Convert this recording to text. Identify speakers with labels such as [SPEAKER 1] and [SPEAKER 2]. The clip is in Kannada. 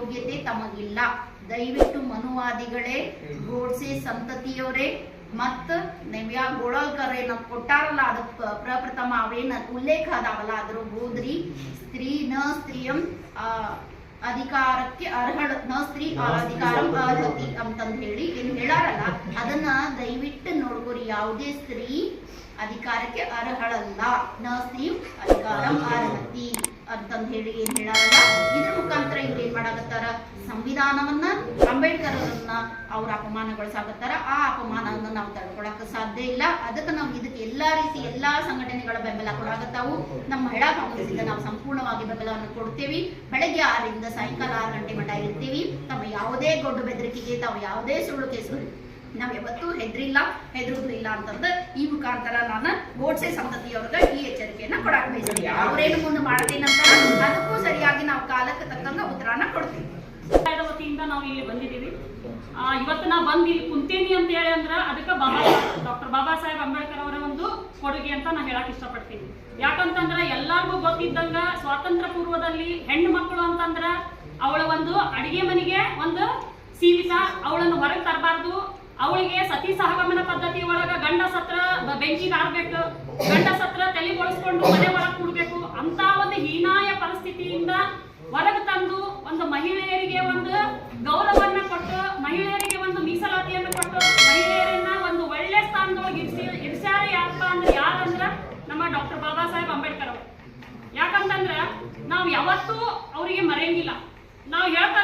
[SPEAKER 1] ಯೋಗ್ಯತೆ ತಮಗಿಲ್ಲ. ದಯವಿಟ್ಟು ಮನುವಾದಿಗಳೇ, ಗೋಡ್ಸೆ ಸಂತತಿಯವರೇ, ಮತ್ತ ನೀವ್ಯಾ ಗೋಳಲ್ಕರ್ ಏನ ಕೊಟ್ಟಾರಲ್ಲ ಅದ ಪ್ರಪ್ರಥಮ ಅವೇನ ಉಲ್ಲೇಖ ಅದಾವಲ್ಲ ಅದ್ರ ಓದ್ರಿ. ಸ್ತ್ರೀಯಂ ಅಧಿಕಾರಕ್ಕೆ ಅರ್ಹಳ ನ ಸ್ತ್ರೀ ಅಧಿಕಾರಂ ಅರ್ಹತಿ ಅಂತಂದ್ ಹೇಳಿ ಏನ್ ಹೇಳಾರಲ್ಲ ಅದನ್ನ ದಯವಿಟ್ಟು ನೋಡ್ಕೋರಿ. ಯಾವುದೇ ಸ್ತ್ರೀ ಅಧಿಕಾರಕ್ಕೆ ಅರ್ಹಳಲ್ಲ, ನ ಸ್ತ್ರೀ ಅಧಿಕಾರಂ ಅರ್ಹತಿ ಅಂತಂದ್ ಹೇಳಿ ಏನ್ ಹೇಳಾರಲ್ಲ. ಇದ್ರ ಮುಖಾಂತರ ಇವ್ರು ಏನ್ ಮಾಡಾಕತ್ತಾರ, ಸಂವಿಧಾನವನ್ನ ಅಂಬೇಡ್ಕರ್ ಅವ್ರನ್ನ ಅವ್ರ ಅಪಮಾನಗೊಳಿಸಾಕತ್ತಾರ. ಆ ಅಪಮಾನವನ್ನ ನಾವು ತಡ್ಕೊಳಕ್ ಸಾಧ್ಯ ಇಲ್ಲ. ಅದಕ್ಕೆ ನಾವು ಇದಕ್ಕೆ ಎಲ್ಲಾ ರೀತಿ ಎಲ್ಲಾ ಸಂಘಟನೆಗಳ ಬೆಂಬಲ ಕೊಡಾಕತ್ತಾವು. ನಮ್ಮ ಮಹಿಳಾ ಕಾಂಗ್ರೆಸ್ಸಿಂದ ನಾವು ಸಂಪೂರ್ಣವಾಗಿ ಬೆಂಬಲವನ್ನು ಕೊಡ್ತೇವಿ. ಬೆಳಗ್ಗೆ 6 ರಿಂದ ಸಾಯಂಕಾಲ 6 ಗಂಟೆ ಮಟ್ಟ ಇರ್ತೀವಿ. ತಮ್ಮ ಯಾವುದೇ ಗೊಡ್ಡು ಬೆದರಿಕೆಗೆ, ತಾವು ಯಾವುದೇ ಸುಳ್ಳು ಕೇಸು ನಾವ್ ಯಾವತ್ತೂ ಹೆದರುದು ಇಲ್ಲ ಅಂತಂದ ಈ ಮುಖಾಂತರ ನಾನು ಗೋಡ್ಸೆ ಸಂತತಿಯವ್ರಿಗೆ ಈ ಎಚ್ಚರಿಕೆಯನ್ನ ಕೊಡಾಕ್ ಬಯಸ್ತೀನಿ. ಅವ್ರೇನು ಮುಂದೆ ಮಾಡ್ತೀನಂತ ಅದಕ್ಕೂ ಸರಿಯಾಗಿ ನಾವು ಕಾಲಕ್ಕೆ ತಕ್ಕಂಗ ಉತ್ತರನ ಕೊಡ್ತೀವಿ.
[SPEAKER 2] ವತಿಯಿಂದ ನಾವು ಇಲ್ಲಿ ಬಂದಿದ್ದೀವಿ. ಇವತ್ತು ನಾವು ಬಂದು ಇಲ್ಲಿ ಕುಂತೇನಿ ಅಂತ ಹೇಳಿ ಅಂದ್ರ ಅದಕ್ಕೆ ಡಾಕ್ಟರ್ ಬಾಬಾ ಸಾಹೇಬ್ ಅಂಬೇಡ್ಕರ್ ಅವರ ಒಂದು ಕೊಡುಗೆ ಅಂತ ನಾನು ಹೇಳಕ್ ಇಷ್ಟಪಡ್ತೀನಿ. ಯಾಕಂತಂದ್ರ ಎಲ್ಲಾರ್ಗೂ ಗೊತ್ತಿದ್ದಂಗ ಸ್ವಾತಂತ್ರ್ಯ ಪೂರ್ವದಲ್ಲಿ ಹೆಣ್ಣು ಮಕ್ಕಳು ಅಂತಂದ್ರ ಅವಳ ಒಂದು ಅಡಿಗೆ ಮನೆಗೆ ಒಂದು ಸೀಮಿತ, ಅವಳನ್ನು ಹೊರಗೆ ತರಬಾರ್ದು. ಅವಳಿಗೆ ಸತಿ ಸಹಗಮನ ಪದ್ಧತಿ ಒಳಗ ಗಂಡ ಸತ್ರ ಬೆಂಕಿಗೆ ಆಡ್ಬೇಕು, ಗಂಡ ಸತ್ರ ತಲೆ ಬಳಸ್ಕೊಂಡು ಮನೆ ಒಳಗೆ ಕೂಡ್ಬೇಕು ಅಂತ ಒಂದು ಹೀನಾಯ ಪರಿಸ್ಥಿತಿಯಿಂದ ಹೊರಗೆ ತಂದು ಒಂದು ಮಹಿಳೆಯರಿಗೆ ಒಂದು ಗೌರವವನ್ನ ಕೊಟ್ಟು, ಮಹಿಳೆಯರಿಗೆ ಒಂದು ಮೀಸಲಾತಿಯನ್ನು ಕೊಟ್ಟು, ಮಹಿಳೆಯರನ್ನ ಒಂದು ಒಳ್ಳೆ ಸ್ಥಾನದೊಳಗೆ ಇರಿಸ್ಯಾರ. ಯಾರಪ್ಪ ಅಂದ್ರೆ ಯಾರಂದ್ರ ನಮ್ಮ ಡಾಕ್ಟರ್ ಬಾಬಾ ಸಾಹೇಬ್ ಅಂಬೇಡ್ಕರ್ ಅವರು. ಯಾಕಂತಂದ್ರ ನಾವು ಯಾವತ್ತೂ ಅವರಿಗೆ ಮರೆಯಂಗಿಲ್ಲ. ನಾವು ಹೇಳ್ತಾ